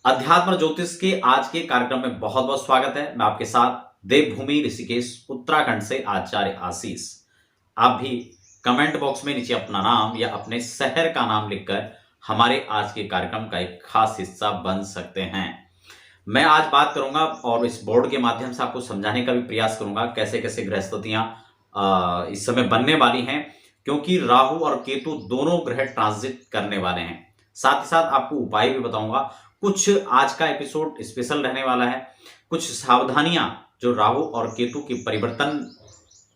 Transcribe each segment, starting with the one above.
अध्यात्म ज्योतिष के आज के कार्यक्रम में बहुत बहुत स्वागत है। मैं आपके साथ देवभूमि ऋषिकेश उत्तराखंड से आचार्य आशीष। आप भी कमेंट बॉक्स में नीचे अपना नाम या अपने शहर का नाम लिखकर हमारे आज के कार्यक्रम का एक खास हिस्सा बन सकते हैं। मैं आज बात करूंगा और इस बोर्ड के माध्यम से आपको समझाने का भी प्रयास करूंगा कैसे कैसे ग्रह स्थितियां इस समय बनने वाली हैं, क्योंकि राहु और केतु दोनों ग्रह ट्रांजिट करने वाले हैं। साथ ही साथ आपको उपाय भी बताऊंगा। कुछ आज का एपिसोड स्पेशल रहने वाला है। कुछ सावधानियां जो राहु और केतु के परिवर्तन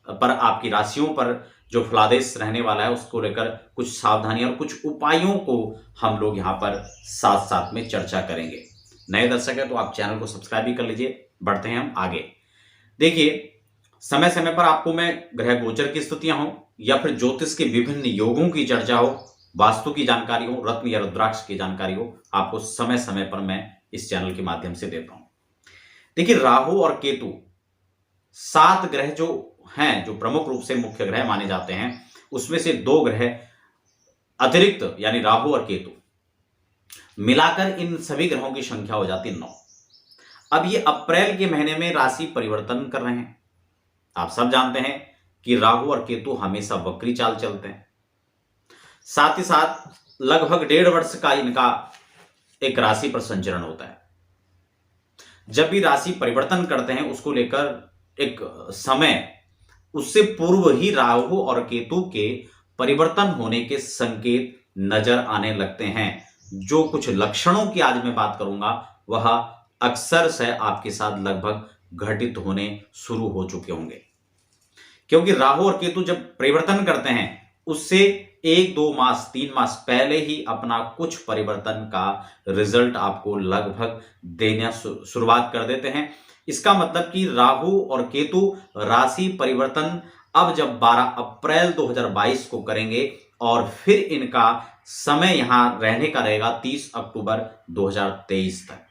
पर आपकी राशियों पर जो फलादेश रहने वाला है उसको लेकर कुछ सावधानियां और कुछ उपायों को हम लोग यहाँ पर साथ साथ में चर्चा करेंगे। नए दर्शक है तो आप चैनल को सब्सक्राइब भी कर लीजिए। बढ़ते हैं हम आगे। देखिए, समय समय पर आपको मैं ग्रह गोचर की स्थितियां हो या फिर ज्योतिष के विभिन्न योगों की चर्चा हो, वास्तु की जानकारी हो, रत्न या रुद्राक्ष की जानकारी हो, आपको समय समय पर मैं इस चैनल के माध्यम से देता हूं। देखिए, राहु और केतु 7 ग्रह जो हैं, जो प्रमुख रूप से मुख्य ग्रह माने जाते हैं, उसमें से 2 ग्रह अतिरिक्त यानी राहु और केतु मिलाकर इन सभी ग्रहों की संख्या हो जाती 9। अब ये अप्रैल के महीने में राशि परिवर्तन कर रहे हैं। आप सब जानते हैं कि राहु और केतु हमेशा वक्री चाल चलते हैं। साथ ही साथ लगभग 1.5 वर्ष का इनका एक राशि पर संचरण होता है। जब भी राशि परिवर्तन करते हैं उसको लेकर एक समय उससे पूर्व ही राहु और केतु के परिवर्तन होने के संकेत नजर आने लगते हैं। जो कुछ लक्षणों की आज मैं बात करूंगा वह अक्सर से आपके साथ लगभग घटित होने शुरू हो चुके होंगे, क्योंकि राहु और केतु जब परिवर्तन करते हैं उससे 1-2 मास 3 मास पहले ही अपना कुछ परिवर्तन का रिजल्ट आपको लगभग देना शुरुआत कर देते हैं। इसका मतलब कि राहु और केतु राशि परिवर्तन अब जब 12 अप्रैल 2022 को करेंगे और फिर इनका समय यहां रहने का रहेगा 30 अक्टूबर 2023 तक।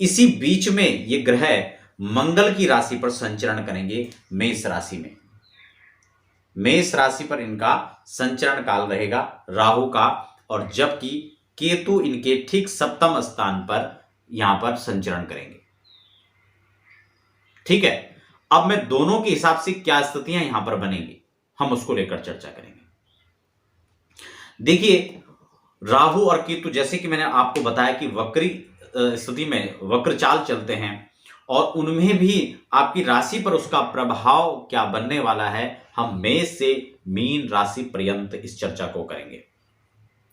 इसी बीच में ये ग्रह मंगल की राशि पर संचरण करेंगे, मेष राशि में। मेष राशि पर इनका संचरण काल रहेगा राहु का, और जबकि केतु इनके ठीक 7वें स्थान पर यहां पर संचरण करेंगे। ठीक है, अब मैं दोनों के हिसाब से क्या स्थितियां यहां पर बनेंगी हम उसको लेकर चर्चा करेंगे। देखिए, राहु और केतु जैसे कि मैंने आपको बताया कि वक्री स्थिति में वक्र चाल चलते हैं, और उनमें भी आपकी राशि पर उसका प्रभाव क्या बनने वाला है, हम मेष से मीन राशि पर्यंत इस चर्चा को करेंगे।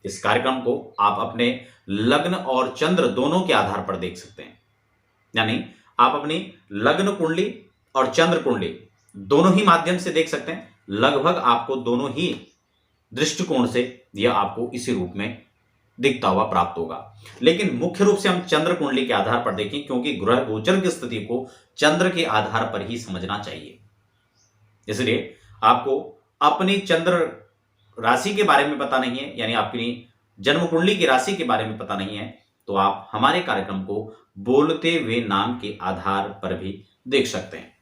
इस कार्यक्रम को आप अपने लग्न और चंद्र दोनों के आधार पर देख सकते हैं, यानी आप अपनी लग्न कुंडली और चंद्र कुंडली दोनों ही माध्यम से देख सकते हैं। लगभग आपको दोनों ही दृष्टिकोण से यह आपको इसी रूप में दिखता हुआ प्राप्त होगा, लेकिन मुख्य रूप से हम चंद्र कुंडली के आधार पर देखें, क्योंकि ग्रह गोचर की स्थिति को चंद्र के आधार पर ही समझना चाहिए। इसलिए आपको अपनी चंद्र राशि के बारे में पता नहीं है, यानी आपकी जन्म कुंडली की राशि के बारे में पता नहीं है, तो आप हमारे कार्यक्रम को बोलते हुए नाम के आधार पर भी देख सकते हैं।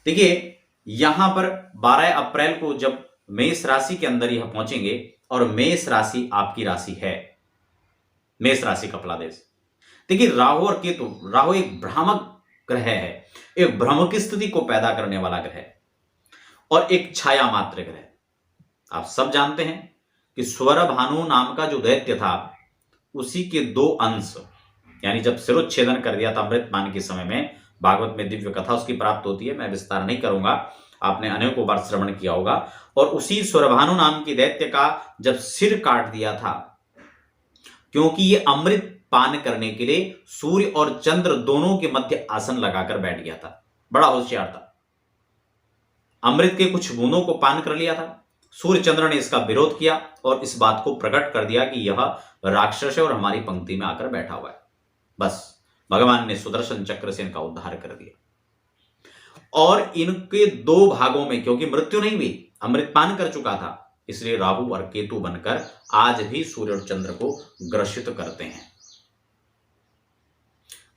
देखिए, यहां पर 12 अप्रैल को जब मेष राशि के अंदर यह पहुंचेंगे, और मेष राशि आपकी राशि है, मेष राशि का फलादेश। देखिए, राहु और केतु, राहु एक भ्रामक ग्रह है, एक भ्रम की स्थिति को पैदा करने वाला ग्रह और एक छाया मात्र ग्रह। आप सब जानते हैं कि स्वर भानु नाम का जो दैत्य था उसी के 2 अंश, यानी जब सिरोच्छेदन कर दिया था अमृतपान के समय में, भागवत में दिव्य कथा उसकी प्राप्त होती है, मैं विस्तार नहीं करूंगा, आपने अनेकों बार श्रवण किया होगा। और उसी स्वरभानु नाम की दैत्य का जब सिर काट दिया था, क्योंकि ये अमृत पान करने के लिए सूर्य और चंद्र दोनों के मध्य आसन लगाकर बैठ गया था। बड़ा होशियार था, अमृत के कुछ बूंदों को पान कर लिया था। सूर्य चंद्र ने इसका विरोध किया और इस बात को प्रकट कर दिया कि यह राक्षस है और हमारी पंक्ति में आकर बैठा हुआ है। बस भगवान ने सुदर्शन चक्र से इनका उद्धार कर दिया, और इनके 2 भागों में, क्योंकि मृत्यु नहीं हुई, अमृतपान कर चुका था, इसलिए राहु और केतु बनकर आज भी सूर्य और चंद्र को ग्रसित करते हैं।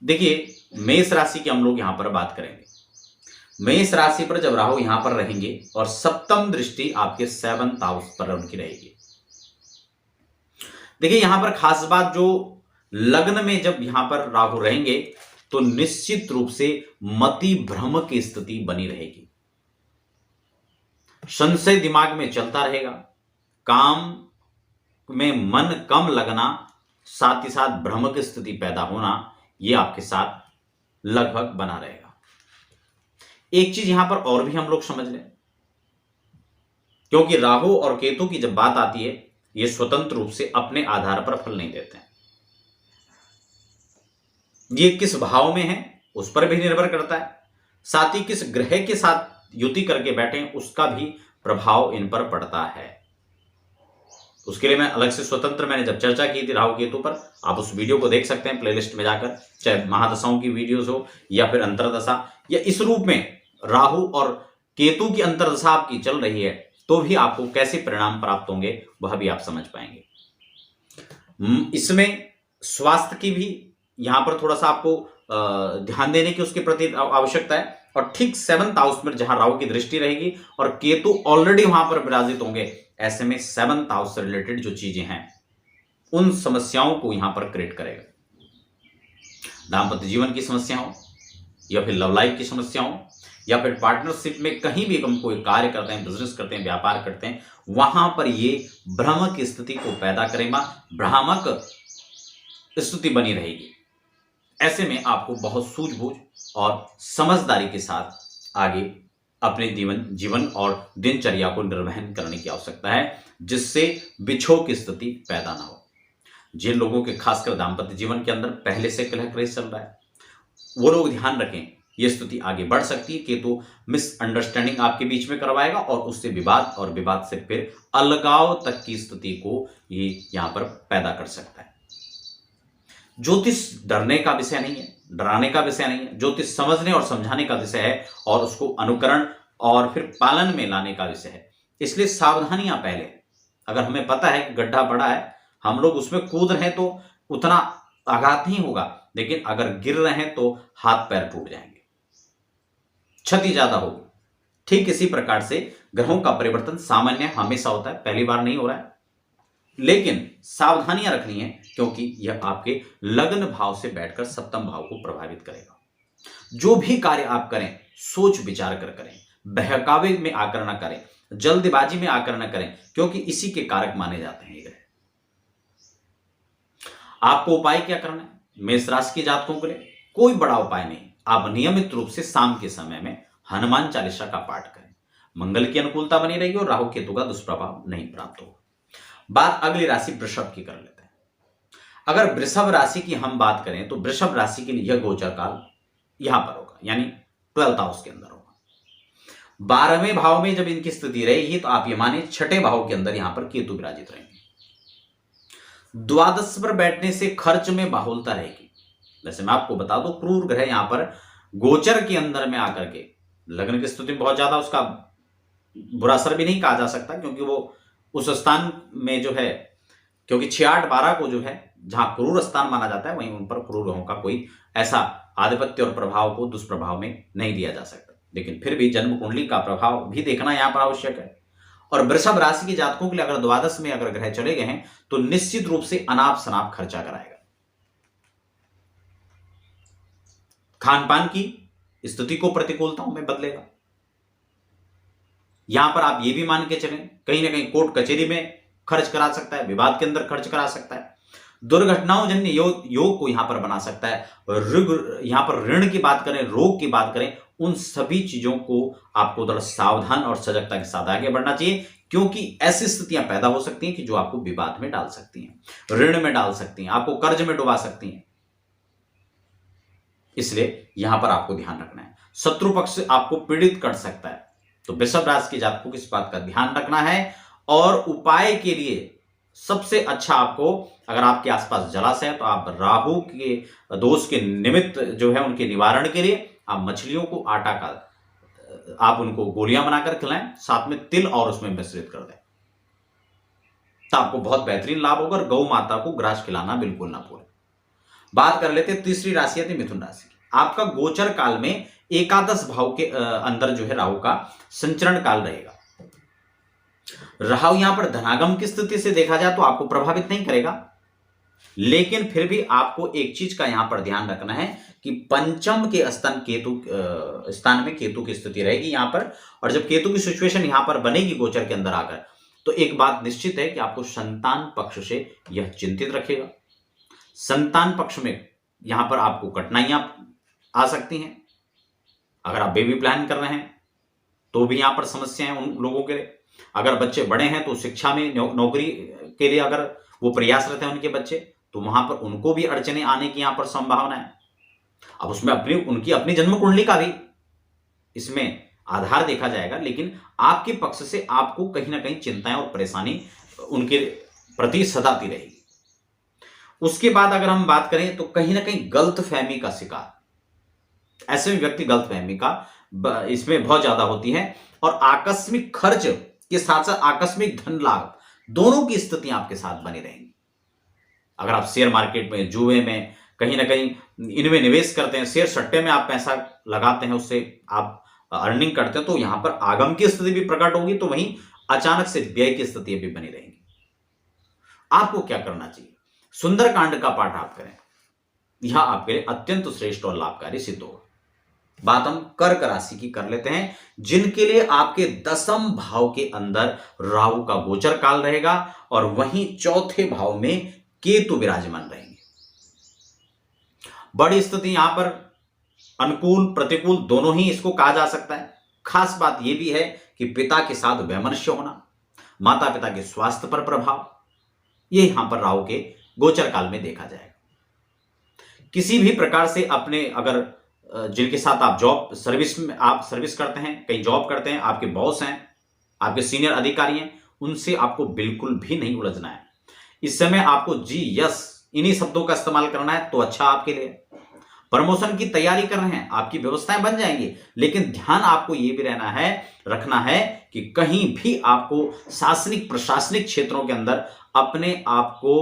देखिए, मेष राशि की हम लोग यहां पर बात करेंगे। मेष राशि पर जब राहु यहां पर रहेंगे और 7वीं दृष्टि आपके 7th हाउस पर उनकी रहेगी। देखिए, यहां पर खास बात जो लग्न में जब यहां पर राहु रहेंगे तो निश्चित रूप से मति भ्रम की स्थिति बनी रहेगी, संशय दिमाग में चलता रहेगा, काम में मन कम लगना, साथ ही साथ भ्रम की स्थिति पैदा होना, यह आपके साथ लगभग बना रहेगा। एक चीज यहां पर और भी हम लोग समझ लें, क्योंकि राहु और केतु की जब बात आती है, ये स्वतंत्र रूप से अपने आधार पर फल नहीं देते हैं। ये किस भाव में है उस पर भी निर्भर करता है, साथ ही किस ग्रह के साथ युति करके बैठे हैं उसका भी प्रभाव इन पर पड़ता है। उसके लिए मैं अलग से स्वतंत्र मैंने जब चर्चा की थी राहु केतु पर, आप उस वीडियो को देख सकते हैं प्लेलिस्ट में जाकर, चाहे महादशाओं की वीडियोस हो या फिर अंतरदशा, या इस रूप में राहु और केतु की अंतरदशा आपकी चल रही है तो भी आपको कैसे परिणाम प्राप्त होंगे वह भी आप समझ पाएंगे। इसमें स्वास्थ्य की भी यहां पर थोड़ा सा आपको ध्यान देने की उसके प्रति आवश्यकता है, और ठीक 7th हाउस में जहां राहु की दृष्टि रहेगी और केतु ऑलरेडी वहां पर विराजित होंगे, ऐसे में 7th हाउस से रिलेटेड जो चीजें हैं उन समस्याओं को यहां पर क्रिएट करेगा। दाम्पत्य जीवन की समस्या हो या फिर लव लाइफ की समस्या हो या फिर पार्टनरशिप में कहीं भी हम कोई कार्य करते हैं, बिजनेस करते हैं, व्यापार करते हैं, वहां पर ये भ्रम की स्थिति को पैदा करेगा, भ्रामक स्थिति बनी रहेगी। ऐसे में आपको बहुत सूझबूझ और समझदारी के साथ आगे अपने जीवन और दिनचर्या को निर्वहन करने की आवश्यकता है, जिससे बिछोह की स्थिति पैदा ना हो। जिन लोगों के खासकर दाम्पत्य जीवन के अंदर पहले से कलह क्लेश चल रहा है, वो लोग ध्यान रखें, यह स्थिति आगे बढ़ सकती है। केतु मिसअंडरस्टैंडिंग आपके बीच में करवाएगा और उससे विवाद, और विवाद से फिर अलगाव तक की स्थिति को ये यहां पर पैदा कर सकता है। ज्योतिष डरने का विषय नहीं है, डराने का विषय नहीं है, ज्योतिष समझने और समझाने का विषय है और उसको अनुकरण और फिर पालन में लाने का विषय है। इसलिए सावधानियां पहले, अगर हमें पता है कि गड्ढा बड़ा है, हम लोग उसमें कूद रहे हैं तो उतना आघात नहीं होगा, लेकिन अगर गिर रहे हैं तो हाथ पैर टूट जाएंगे, क्षति ज्यादा होगी। ठीक इसी प्रकार से ग्रहों का परिवर्तन सामान्य हमेशा होता है, पहली बार नहीं हो रहा है, लेकिन सावधानियां रखनी है क्योंकि यह आपके लग्न भाव से बैठकर 7th भाव को प्रभावित करेगा। जो भी कार्य आप करें सोच विचार कर करें, बहकावे में आकर न करें, जल्दबाजी में आकर न करें, क्योंकि इसी के कारक माने जाते हैं ये ग्रह। आपको उपाय क्या करना है? मेष राशि के जातकों के लिए कोई बड़ा उपाय नहीं, आप नियमित रूप से शाम के समय में हनुमान चालीसा का पाठ करें, मंगल की अनुकूलता बनी रहेगी और राहु केतु का दुष्प्रभाव नहीं प्राप्त होगा। बात अगली राशि वृषभ की कर लेते हैं। अगर वृषभ राशि की हम बात करें तो वृषभ राशि के लिए यह गोचर काल यहां पर होगा, यानी 12th हाउस के अंदर होगा। 12वें भाव में जब इनकी स्थिति रहेगी तो आप ये माने 6ठे भाव के अंदर यहां पर केतु विराजित रहेंगे। द्वादश पर बैठने से खर्च में बाहुलता रहेगी। वैसे मैं आपको बता दूं, क्रूर ग्रह यहां पर गोचर के अंदर में आकर के लग्न की स्थिति बहुत ज्यादा उसका बुरा असर भी नहीं कहा जा सकता, क्योंकि वो उस स्थान में जो है, क्योंकि 6-8-12 को जो है जहां क्रूर स्थान माना जाता है, वहीं उन पर क्रूर ग्रहों का कोई ऐसा आधिपत्य और प्रभाव को दुष्प्रभाव में नहीं दिया जा सकता। लेकिन फिर भी जन्म कुंडली का प्रभाव भी देखना यहां पर आवश्यक है। और वृषभ राशि के जातकों के लिए अगर द्वादश में अगर ग्रह चले गए हैं तो निश्चित रूप से अनाप शनाप खर्चा कराएगा। खान पान की स्थिति को प्रतिकूलताओं में बदलेगा। यहां पर आप ये भी मान के चलें, कहीं ना कहीं कोर्ट कचहरी में खर्च करा सकता है, विवाद के अंदर खर्च करा सकता है, दुर्घटनाओं जन्य योग को यहां पर बना सकता है। यहां पर ऋण की बात करें, रोग की बात करें, उन सभी चीजों को आपको थोड़ा सावधान और सजगता के साथ आगे बढ़ना चाहिए, क्योंकि ऐसी स्थितियां पैदा हो सकती हैं कि जो आपको विवाद में डाल सकती हैं, ऋण में डाल सकती हैं, आपको कर्ज में डुबा सकती हैं। इसलिए यहां पर आपको ध्यान रखना है। शत्रु पक्ष आपको पीड़ित कर सकता है, तो वृषभ राशि के जातकों को इस बात का ध्यान रखना है। और उपाय के लिए सबसे अच्छा, आपको अगर आपके आसपास जलाशय है तो आप राहु के दोष के निमित्त जो है उनके निवारण के लिए आप मछलियों को आटा का आप उनको गोलियां बनाकर खिलाएं, साथ में तिल और उसमें मिश्रित कर दें, तो आपको बहुत बेहतरीन लाभ होगा। और गौ माता को ग्रास खिलाना बिल्कुल ना भूलें। बात कर लेते हैं तीसरी राशि है मिथुन राशि की। आपका गोचर काल में एकादश भाव के अंदर जो है राहु का संचरण काल रहेगा। राहु यहां पर धनागम की स्थिति से देखा जाए तो आपको प्रभावित नहीं करेगा, लेकिन फिर भी आपको एक चीज का यहां पर ध्यान रखना है कि पंचम के स्थान में केतु की स्थिति रहेगी यहां पर। और जब केतु की सिचुएशन यहां पर बनेगी गोचर के अंदर आकर, तो एक बात निश्चित है कि आपको संतान पक्ष से यह चिंतित रखेगा। संतान पक्ष में यहां पर आपको कठिनाइयां आ सकती हैं। अगर आप बेबी प्लान कर रहे हैं तो भी यहां पर समस्या है उन लोगों के लिए। अगर बच्चे बड़े हैं तो शिक्षा में नौकरी के लिए अगर वो प्रयासरत हैं उनके बच्चे, तो वहां पर उनको भी अड़चने आने की यहां पर संभावना है। अब उसमें उनकी अपनी जन्म कुंडली का भी इसमें आधार देखा जाएगा, लेकिन आपके पक्ष से आपको कहीं ना कहीं चिंताएं और परेशानी उनके प्रति सताती रहेगी। उसके बाद अगर हम बात करें तो कहीं ना कहीं गलतफहमी का शिकार, ऐसे में व्यक्ति गलतफहमी का इसमें बहुत ज्यादा होती है। और आकस्मिक खर्च के साथ साथ आकस्मिक धन लाभ दोनों की स्थिति आपके साथ बनी रहेंगी। अगर आप शेयर मार्केट में, जुए में, कहीं ना कहीं इनमें निवेश करते हैं, शेयर सट्टे में आप पैसा लगाते हैं, उससे आप अर्निंग करते हैं, तो यहां पर आगम की स्थिति भी प्रकट होगी, तो वहीं अचानक से व्यय की स्थिति भी बनी रहेंगी। आपको क्या करना चाहिए? सुंदरकांड का पाठ आप करें, यह आपके लिए अत्यंत श्रेष्ठ और लाभकारी सिद्ध होगा। बात हम कर्क राशि की कर लेते हैं, जिनके लिए आपके 10वें भाव के अंदर राहु का गोचर काल रहेगा और वहीं 4थे भाव में केतु विराजमान रहेंगे। बड़ी स्थिति यहां पर अनुकूल प्रतिकूल दोनों ही इसको कहा जा सकता है। खास बात यह भी है कि पिता के साथ वैमनस्य होना, माता पिता के स्वास्थ्य पर प्रभाव, यह यहां पर राहु के गोचर काल में देखा जाएगा। किसी भी प्रकार से अपने अगर जिनके साथ आप सर्विस करते हैं, कहीं जॉब करते हैं, आपके बॉस हैं, आपके सीनियर अधिकारी हैं, उनसे आपको बिल्कुल भी नहीं उलझना है। इस समय आपको जी यस इन्हीं शब्दों का इस्तेमाल करना है तो अच्छा आपके लिए। प्रमोशन की तैयारी कर रहे हैं, आपकी व्यवस्थाएं बन जाएंगी, लेकिन ध्यान आपको यह भी रखना है कि कहीं भी आपको शासनिक प्रशासनिक क्षेत्रों के अंदर अपने आप को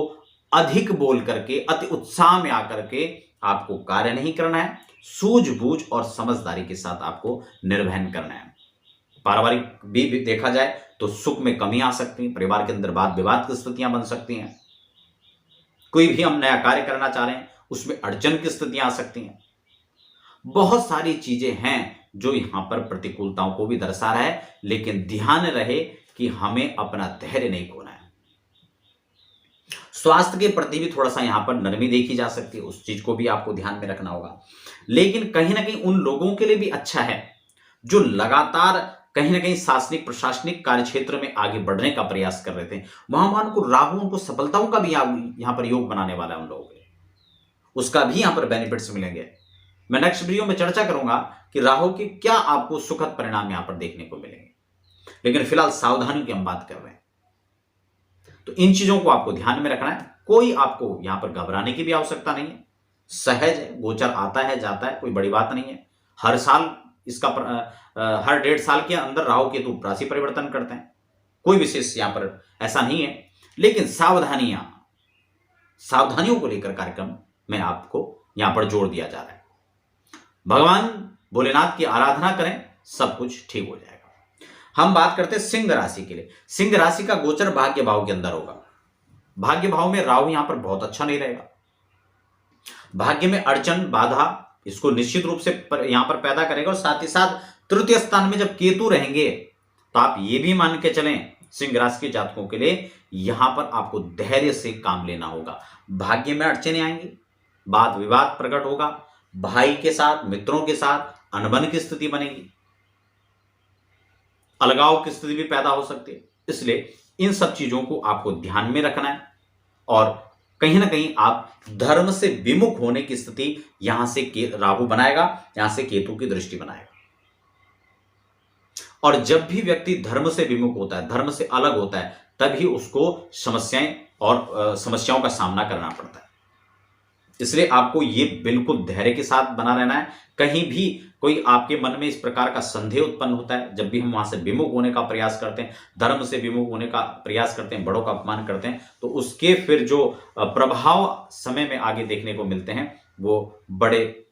अधिक बोल करके, अति उत्साह में आकर के आपको कार्य नहीं करना है। सूझबूझ और समझदारी के साथ आपको निर्वहन करना है। पारिवारिक भी देखा जाए तो सुख में कमी आ सकती है, परिवार के अंदर वाद विवाद की स्थितियां बन सकती हैं। कोई भी हम नया कार्य करना चाह रहे हैं, उसमें अड़चन की स्थितियां आ सकती हैं। बहुत सारी चीजें हैं जो यहां पर प्रतिकूलताओं को भी दर्शा रहा है, लेकिन ध्यान रहे कि हमें अपना धैर्य नहीं खोना है। स्वास्थ्य के प्रति भी थोड़ा सा यहां पर नरमी देखी जा सकती है, उस चीज को भी आपको ध्यान में रखना होगा। लेकिन कहीं ना कहीं उन लोगों के लिए भी अच्छा है जो लगातार कहीं ना कहीं शासनिक प्रशासनिक कार्य क्षेत्र में आगे बढ़ने का प्रयास कर रहे थे। वहां को राहु उनको सफलताओं का भी यहां पर योग बनाने वाला है उन लोगों के लिए, उसका भी यहां पर बेनिफिट्स मिलेंगे। मैं नेक्स्ट वीडियो में चर्चा करूंगा कि राहु के क्या आपको सुखद परिणाम यहां पर देखने को मिलेंगे, लेकिन फिलहाल सावधानी की हम बात कर रहे हैं। तो इन चीजों को आपको ध्यान में रखना है। कोई आपको यहां पर घबराने की भी आवश्यकता नहीं है, सहज है, गोचर आता है जाता है, कोई बड़ी बात नहीं है। हर साल इसका हर 1.5 साल के अंदर राहु केतु राशि परिवर्तन करते हैं, कोई विशेष यहां पर ऐसा नहीं है। लेकिन सावधानियों को लेकर कार्यक्रम में आपको यहां पर जोड़ दिया जा रहा है। भगवान भोलेनाथ की आराधना करें, सब कुछ ठीक हो जाएगा। हम बात करते हैं सिंह राशि के लिए। सिंह राशि का गोचर भाग्य भाव के अंदर होगा। भाग्य भाव में राहु यहां पर बहुत अच्छा नहीं रहेगा। भाग्य में अड़चन बाधा इसको निश्चित रूप से यहां पर पैदा करेगा। और साथ ही साथ तृतीय स्थान में जब केतु रहेंगे तो आप ये भी मान के चलें सिंह राशि के जातकों के लिए यहां पर आपको धैर्य से काम लेना होगा। भाग्य में अड़चने आएंगी, वाद विवाद प्रकट होगा, भाई के साथ मित्रों के साथ अनबन की स्थिति बनेगी, अलगाव की स्थिति भी पैदा हो सकती है। इसलिए इन सब चीजों को आपको ध्यान में रखना है और कहीं ना कहीं आप धर्म से विमुख होने की स्थिति यहां से राहु बनाएगा, यहां से केतु की दृष्टि बनाएगा। और जब भी व्यक्ति धर्म से विमुख होता है, धर्म से अलग होता है, तभी उसको समस्याओं का सामना करना पड़ता है। इसलिए आपको ये बिल्कुल धैर्य के साथ बना रहना है। कहीं भी कोई आपके मन में इस प्रकार का संदेह उत्पन्न होता है, जब भी हम वहां से विमुख होने का प्रयास करते हैं, धर्म से विमुख होने का प्रयास करते हैं, बड़ों का अपमान करते हैं, तो उसके फिर जो प्रभाव समय में आगे देखने को मिलते हैं वो बड़े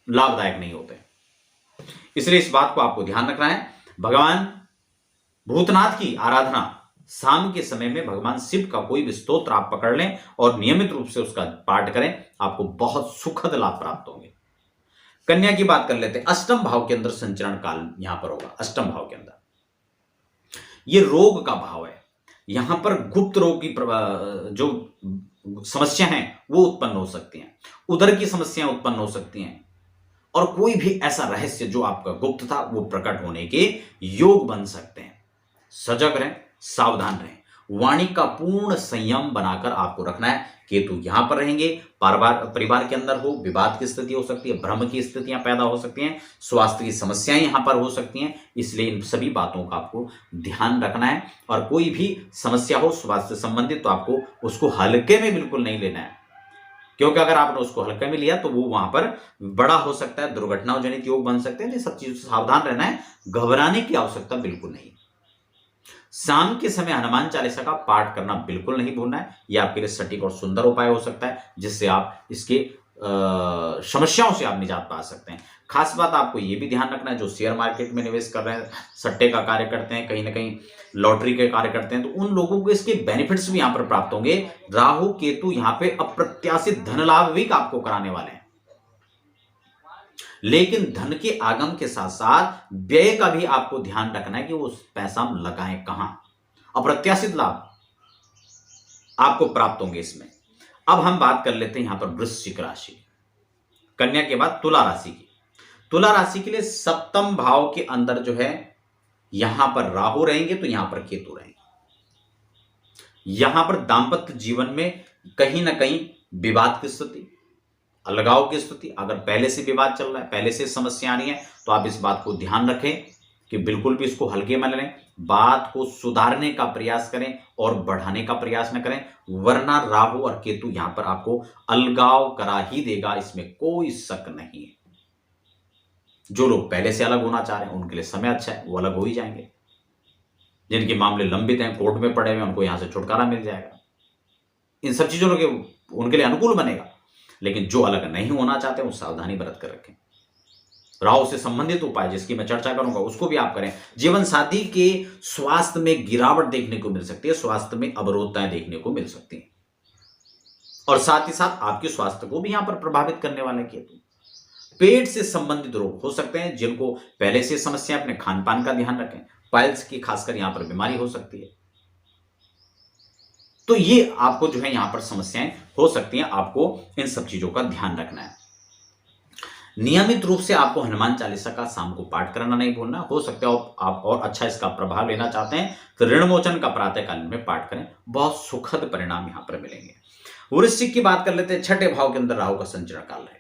लाभदायक नहीं होते। इसलिए इस बात को आपको ध्यान रखना है। भगवान भूतनाथ की आराधना शाम के समय में भगवान शिव का कोई भी स्तोत्र आप पकड़ लें और नियमित रूप से उसका पाठ करें, आपको बहुत सुखद लाभ प्राप्त होंगे। कन्या की बात कर लेते हैं। अष्टम भाव के अंदर संचरण काल यहां पर होगा। अष्टम भाव के अंदर ये रोग का भाव है। यहां पर गुप्त रोग की जो समस्या है वो उत्पन्न हो सकती हैं, उदर की समस्याएं उत्पन्न हो सकती हैं, और कोई भी ऐसा रहस्य जो आपका गुप्त था वो प्रकट होने के योग बन सकते हैं। सजग रहें, सावधान रहें, वाणी का पूर्ण संयम बनाकर आपको रखना है। केतु यहां पर रहेंगे, परिवार के अंदर हो विवाद की स्थिति हो सकती है, भ्रम की स्थितियां पैदा हो सकती हैं, स्वास्थ्य की समस्याएं यहां पर हो सकती हैं। इसलिए इन सभी बातों का आपको ध्यान रखना है, और कोई भी समस्या हो स्वास्थ्य संबंधित तो आपको उसको हल्के में बिल्कुल नहीं लेना है, क्योंकि अगर आपने उसको हल्के में लिया तो वो वहां पर बड़ा हो सकता है, दुर्घटनाओं जनित योग बन सकते हैं। सब चीजों से सावधान रहना है, घबराने की आवश्यकता बिल्कुल नहीं। शाम के समय हनुमान चालीसा का पाठ करना बिल्कुल नहीं भूलना है। यह आपके लिए सटीक और सुंदर उपाय हो सकता है, जिससे आप इसके समस्याओं से आप निजात पा सकते हैं। खास बात आपको यह भी ध्यान रखना है, जो शेयर मार्केट में निवेश कर रहे हैं, सट्टे का कार्य करते हैं, कहीं ना कहीं लॉटरी के कार्य करते हैं, तो उन लोगों को इसके बेनिफिट्स भी यहां पर प्राप्त होंगे। राहु केतु यहां पे अप्रत्याशित धन लाभ भी आपको कराने वाले हैं, लेकिन धन के आगम के साथ साथ व्यय का भी आपको ध्यान रखना है कि वो पैसा हम लगाएं कहां। अप्रत्याशित लाभ आपको प्राप्त होंगे इसमें। अब हम बात कर लेते हैं यहां पर वृश्चिक राशि, कन्या के बाद तुला राशि की। तुला राशि के लिए सप्तम भाव के अंदर जो है यहां पर राहु रहेंगे, तो यहां पर केतु रहेंगे। यहां पर दांपत्य जीवन में कहीं ना कहीं विवाद की स्थिति, अलगाव की स्थिति, अगर पहले से विवाद चल रहा है, पहले से समस्या आ रही है, तो आप इस बात को ध्यान रखें कि बिल्कुल भी इसको हल्के में लें, बात को सुधारने का प्रयास करें और बढ़ाने का प्रयास न करें, वरना राहु और केतु यहां पर आपको अलगाव करा ही देगा, इसमें कोई शक नहीं है। जो लोग पहले से अलग होना चाह रहे हैं उनके लिए समय अच्छा है, वो अलग हो ही जाएंगे। जिनके मामले लंबित हैं, कोर्ट में पड़े हुए, उनको यहां से छुटकारा मिल जाएगा। इन सब चीजों के उनके लिए अनुकूल बनेगा। लेकिन जो अलग नहीं होना चाहते वो सावधानी बरत कर रखें। राहु से संबंधित उपाय जिसकी मैं चर्चा करूंगा उसको भी आप करें। जीवन साथी के स्वास्थ्य में गिरावट देखने को मिल सकती है, स्वास्थ्य में अवरोधताएं देखने को मिल सकती हैं, और साथ ही साथ आपके स्वास्थ्य को भी यहां पर प्रभावित करने वाले केतु। पेट से संबंधित रोग हो सकते हैं, जिनको पहले से समस्या, अपने खान पान का ध्यान रखें। पाइल्स की खासकर यहां पर बीमारी हो सकती है, तो ये आपको जो है यहां पर समस्याएं हो सकती हैं, आपको इन सब चीजों का ध्यान रखना है। नियमित रूप से आपको हनुमान चालीसा का शाम को पाठ करना नहीं भूलना। हो सकता है आप और अच्छा इसका प्रभाव लेना चाहते हैं तो ऋण मोचन का प्रातःकालीन में पाठ करें, बहुत सुखद परिणाम यहां पर मिलेंगे। वृश्चिक की बात कर लेते हैं। छठे भाव के अंदर राहु का संचरण काल है,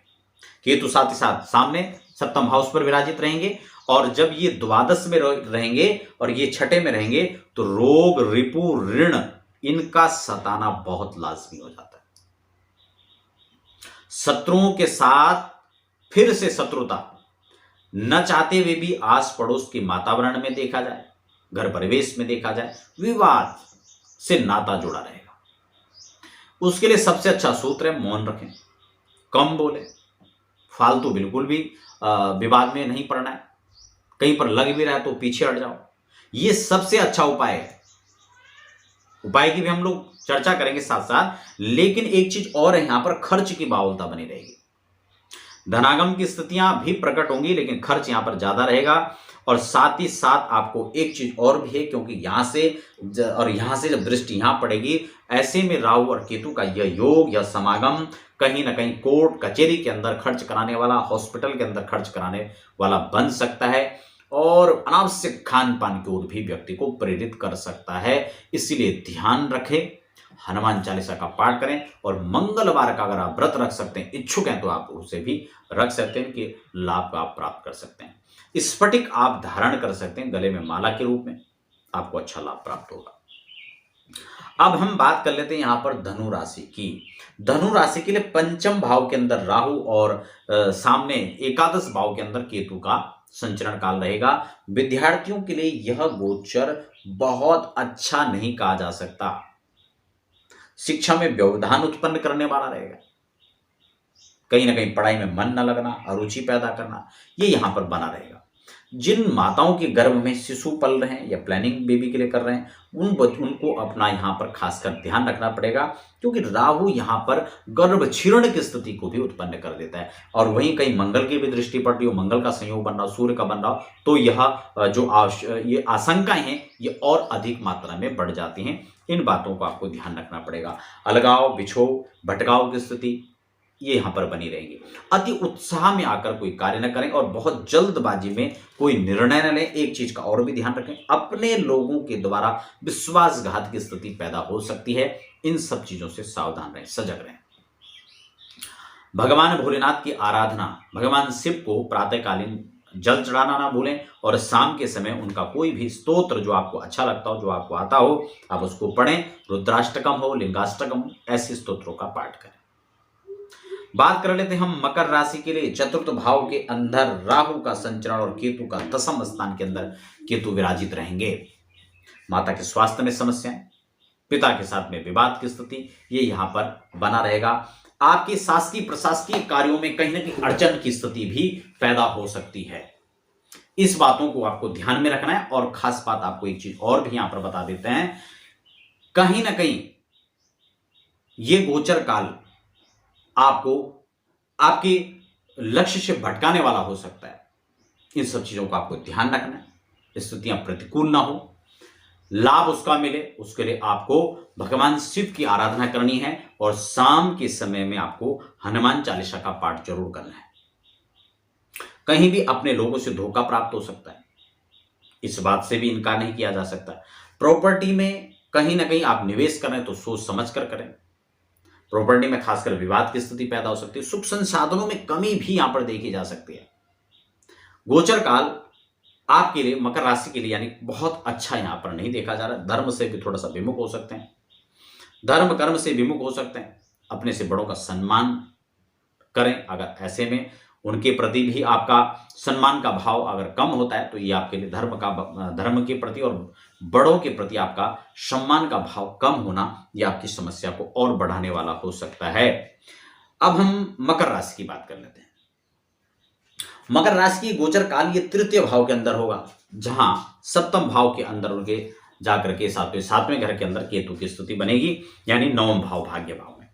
केतु साथ ही साथ सामने सप्तम हाउस पर विराजित रहेंगे, और जब ये द्वादश में रहेंगे और ये छठे में रहेंगे तो रोग, रिपु, ऋण इनका सताना बहुत लाजमी हो जाता है। शत्रुओं के साथ फिर से शत्रुता न चाहते हुए भी आस पड़ोस के वातावरण में देखा जाए, घर परिवेश में देखा जाए, विवाद से नाता जुड़ा रहेगा। उसके लिए सबसे अच्छा सूत्र है मौन रखें, कम बोले, फालतू बिल्कुल भी विवाद में नहीं पड़ना है। कहीं पर लग भी रहा है तो पीछे हट जाओ, ये सबसे अच्छा उपाय है। उपाय की भी हम लोग चर्चा करेंगे साथ साथ, लेकिन एक चीज और है, यहां पर खर्च की बाहुलता बनी रहेगी। धनागम की स्थितियां भी प्रकट होंगी, लेकिन खर्च यहां पर ज्यादा रहेगा। और साथ ही साथ आपको एक चीज और भी है, क्योंकि यहां से जब दृष्टि यहां पड़ेगी, ऐसे में राहु और केतु का यह योग या समागम कहीं ना कहीं कोर्ट कचहरी के अंदर खर्च कराने वाला, हॉस्पिटल के अंदर खर्च कराने वाला बन सकता है, और अनावश्यक खान पान की ओर भी व्यक्ति को प्रेरित कर सकता है। इसीलिए ध्यान रखें, हनुमान चालीसा का पाठ करें, और मंगलवार का अगर आप व्रत रख सकते हैं, इच्छुक हैं तो आप उसे भी रख सकते हैं कि लाभ का आप प्राप्त कर सकते हैं। स्फटिक आप धारण कर सकते हैं गले में माला के रूप में, आपको अच्छा लाभ प्राप्त होगा। अब हम बात कर लेते हैं यहां पर धनु राशि की। धनु राशि के लिए पंचम भाव के अंदर राहु और सामने एकादश भाव के अंदर केतु का संचरण काल रहेगा। विद्यार्थियों के लिए यह गोचर बहुत अच्छा नहीं कहा जा सकता। शिक्षा में व्यवधान उत्पन्न करने वाला रहेगा, कहीं ना कहीं पढ़ाई में मन न लगना, अरुचि पैदा करना, ये यहां पर बना रहेगा। जिन माताओं के गर्भ में शिशु पल रहे हैं या प्लानिंग बेबी के लिए कर रहे हैं, उनको अपना यहाँ पर खासकर ध्यान रखना पड़ेगा, क्योंकि राहु यहाँ पर गर्भ क्षीण की स्थिति को भी उत्पन्न कर देता है। और वहीं कहीं मंगल की भी दृष्टि पड़ रही हो, मंगल का संयोग बन रहा हो, सूर्य का बन रहा हो, तो ये आशंकाएं हैं ये और अधिक मात्रा में बढ़ जाती हैं। इन बातों को आपको ध्यान रखना पड़ेगा। अलगाव, बिछोह, भटकाव की स्थिति ये यहां पर बनी रहेगी। अति उत्साह में आकर कोई कार्य न करें और बहुत जल्दबाजी में कोई निर्णय न लें। एक चीज का और भी ध्यान रखें, अपने लोगों के द्वारा विश्वासघात की स्थिति पैदा हो सकती है। इन सब चीजों से सावधान रहें, सजग रहें। भगवान भोलेनाथ की आराधना, भगवान शिव को प्रातःकालीन जल चढ़ाना ना भूलें और शाम के समय उनका कोई भी स्तोत्र जो आपको अच्छा लगता हो, जो आपको आता हो, आप उसको पढ़ें। रुद्राष्टकम हो, लिंगाष्टकम हो, ऐसे स्तोत्रों का पाठ करें। बात कर लेते हैं हम मकर राशि के लिए। चतुर्थ भाव के अंदर राहु का संचरण और केतु का दशम स्थान के अंदर केतु विराजित रहेंगे। माता के स्वास्थ्य में समस्याएं, पिता के साथ में विवाद की स्थिति ये यहां पर बना रहेगा। आपके शासकीय प्रशासकीय कार्यों में कहीं ना कहीं अड़चन की स्थिति भी पैदा हो सकती है। इस बातों को आपको ध्यान में रखना है। और खास बात आपको एक चीज और भी यहां पर बता देते हैं, कहीं ना कहीं ये गोचर काल आपको आपके लक्ष्य से भटकाने वाला हो सकता है। इन सब चीजों का आपको ध्यान रखना है। स्थितियां प्रतिकूल ना हो, लाभ उसका मिले, उसके लिए आपको भगवान शिव की आराधना करनी है और शाम के समय में आपको हनुमान चालीसा का पाठ जरूर करना है। कहीं भी अपने लोगों से धोखा प्राप्त हो सकता है, इस बात से भी इनकार नहीं किया जा सकता। प्रॉपर्टी में कहीं ना कहीं आप निवेश करें तो सोच समझ कर करें। प्रॉपर्टी में खासकर विवाद की स्थिति पैदा हो सकती है। सुख संसाधनों में कमी भी यहां पर देखी जा सकती है। गोचर काल आपके लिए, मकर राशि के लिए यानी बहुत अच्छा यहां पर नहीं देखा जा रहा। धर्म से भी थोड़ा सा विमुख हो सकते हैं, धर्म कर्म से विमुख हो सकते हैं। अपने से बड़ों का सम्मान करें। अगर ऐसे में उनके प्रति भी आपका सम्मान का भाव अगर कम होता है तो ये आपके लिए धर्म के प्रति और बड़ों के प्रति आपका सम्मान का भाव कम होना ये आपकी समस्या को और बढ़ाने वाला हो सकता है। अब हम मकर राशि की बात कर लेते हैं। मकर राशि की गोचर काल ये तृतीय भाव के अंदर होगा, जहां सप्तम भाव के अंदर उनके जाकर के सातवें घर के अंदर केतु की स्थिति बनेगी, यानी नवम भाव भाग्य भाव में।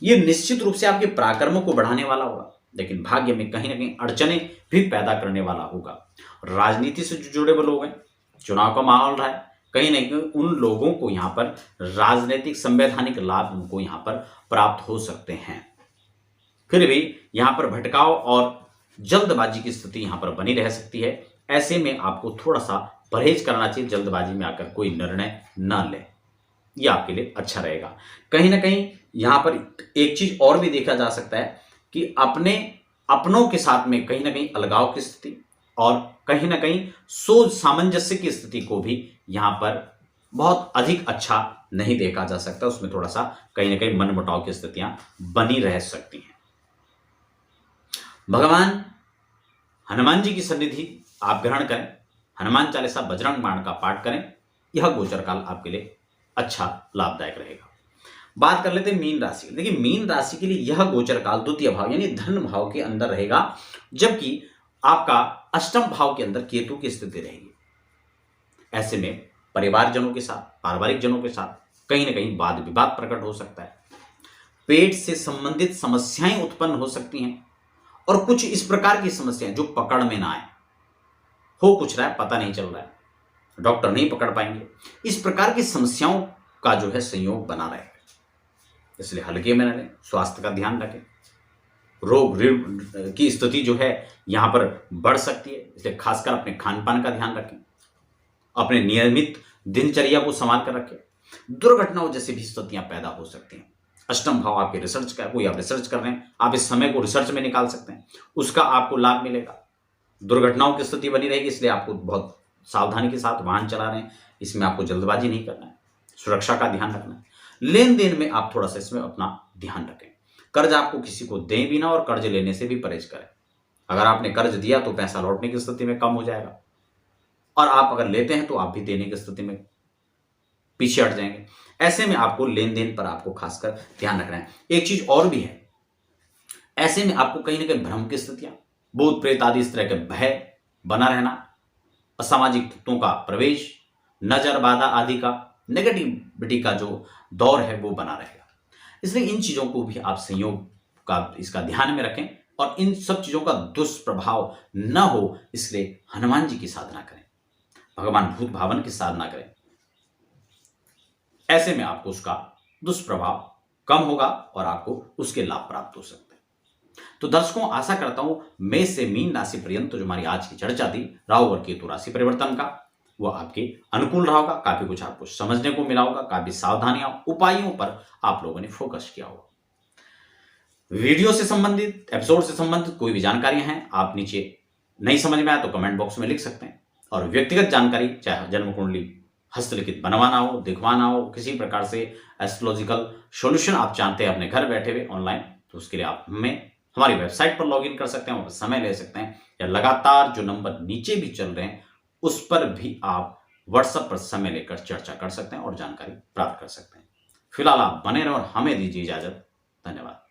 ये निश्चित रूप से आपके पराक्रमों को बढ़ाने वाला होगा, लेकिन भाग्य में कहीं ना कहीं अड़चने भी पैदा करने वाला होगा। राजनीति से जो जुड़े हुए लोग हैं, चुनाव का माहौल रहा है, कहीं ना कहीं उन लोगों को यहाँ पर राजनीतिक संवैधानिक लाभ उनको यहाँ पर प्राप्त हो सकते हैं। फिर भी यहाँ पर भटकाव और जल्दबाजी की स्थिति यहाँ पर बनी रह सकती है। ऐसे में आपको थोड़ा सा परहेज करना चाहिए, जल्दबाजी में आकर कोई निर्णय न ले, यह आपके लिए अच्छा रहेगा। कहीं ना कहीं यहाँ पर एक चीज और भी देखा जा सकता है कि अपनों के साथ में कहीं ना कहीं अलगाव की स्थिति और कहीं ना कहीं सोच सामंजस्य की स्थिति को भी यहाँ पर बहुत अधिक अच्छा नहीं देखा जा सकता। उसमें थोड़ा सा कहीं ना कहीं मनमुटाव की स्थितियां बनी रह सकती हैं। भगवान हनुमान जी की सन्निधि आप ग्रहण करें, हनुमान चालीसा बजरंग बाण का पाठ करें। यह गोचर काल आपके लिए अच्छा लाभदायक रहेगा। बात कर लेते हैं मीन राशि। देखिए, मीन राशि के लिए यह गोचर काल द्वितीय भाव यानी धन भाव के अंदर रहेगा, जबकि आपका अष्टम भाव के अंदर केतु की स्थिति रहेगी। ऐसे में परिवारजनों के साथ, पारिवारिक जनों के साथ कहीं ना कहीं वाद विवाद प्रकट हो सकता है। पेट से संबंधित समस्याएं उत्पन्न हो सकती हैं और कुछ इस प्रकार की समस्याएं जो पकड़ में ना आए, हो कुछ रहा है पता नहीं चल रहा है, डॉक्टर नहीं पकड़ पाएंगे, इस प्रकार की समस्याओं का जो है संयोग बना रहेगा। इसलिए हल्के में न लें, स्वास्थ्य का ध्यान रखें। रोग ऋण की स्थिति जो है यहां पर बढ़ सकती है, इसलिए खासकर अपने खान पान का ध्यान रखें, अपने नियमित दिनचर्या को संभाल कर रखें। दुर्घटनाओं जैसी भी स्थितियां पैदा हो सकती हैं। अष्टम भाव आपके रिसर्च का, कोई आप रिसर्च कर रहे हैं, आप इस समय को रिसर्च में निकाल सकते हैं, उसका आपको लाभ मिलेगा। दुर्घटनाओं की स्थिति बनी रहेगी, इसलिए आपको बहुत सावधानी के साथ वाहन चला रहे हैं, इसमें आपको जल्दबाजी नहीं करना है, सुरक्षा का ध्यान रखना है। लेन देन में आप थोड़ा सा इसमें अपना ध्यान रखें। कर्ज आपको किसी को दें भी ना और कर्ज लेने से भी परहेज करें। अगर आपने कर्ज दिया तो पैसा लौटने की स्थिति में कम हो जाएगा, और आप अगर लेते हैं तो आप भी देने की स्थिति में पीछे हट जाएंगे। ऐसे में आपको लेन देन पर आपको खासकर ध्यान रखना है। एक चीज और भी है, ऐसे में आपको कहीं ना कहीं भ्रम की स्थितियां, भूत प्रेत आदि इस तरह के भय बना रहना, असामाजिक तत्वों का प्रवेश, नजर बाधा आदि का, नेगेटिविटी का जो दौर है वो बना रहेगा। इसलिए इन चीजों को भी आप संयोग का इसका ध्यान में रखें और इन सब चीजों का दुष्प्रभाव न हो, इसलिए हनुमान जी की साधना करें, भगवान भूत भावन की साधना करें। ऐसे में आपको उसका दुष्प्रभाव कम होगा और आपको उसके लाभ प्राप्त हो सकते हैं। तो दर्शकों, आशा करता हूं मेष से मीन राशि पर्यंत जो हमारी आज की चर्चा थी राहु और केतु राशि परिवर्तन का, वो आपके अनुकूल रहा होगा। काफी कुछ आपको समझने को मिला होगा, काफी सावधानियां, उपायों पर आप लोगों ने फोकस किया होगा। वीडियो से संबंधित, एपिसोड से संबंधित कोई भी जानकारियां हैं, आप नीचे नहीं समझ में आया तो कमेंट बॉक्स में लिख सकते हैं। और व्यक्तिगत जानकारी, चाहे जन्म कुंडली हस्तलिखित बनवाना हो, दिखवाना हो, किसी प्रकार से एस्ट्रोलॉजिकल सॉल्यूशन आप चाहते हैं अपने घर बैठे हुए ऑनलाइन, तो उसके लिए आप हमारी वेबसाइट पर लॉगिन कर सकते हैं, वहां पर समय ले सकते हैं, या लगातार जो नंबर नीचे भी चल रहे हैं उस पर भी आप व्हाट्सएप पर समय लेकर चर्चा कर सकते हैं और जानकारी प्राप्त कर सकते हैं। फिलहाल आप बने रहो और हमें दीजिए इजाजत। धन्यवाद।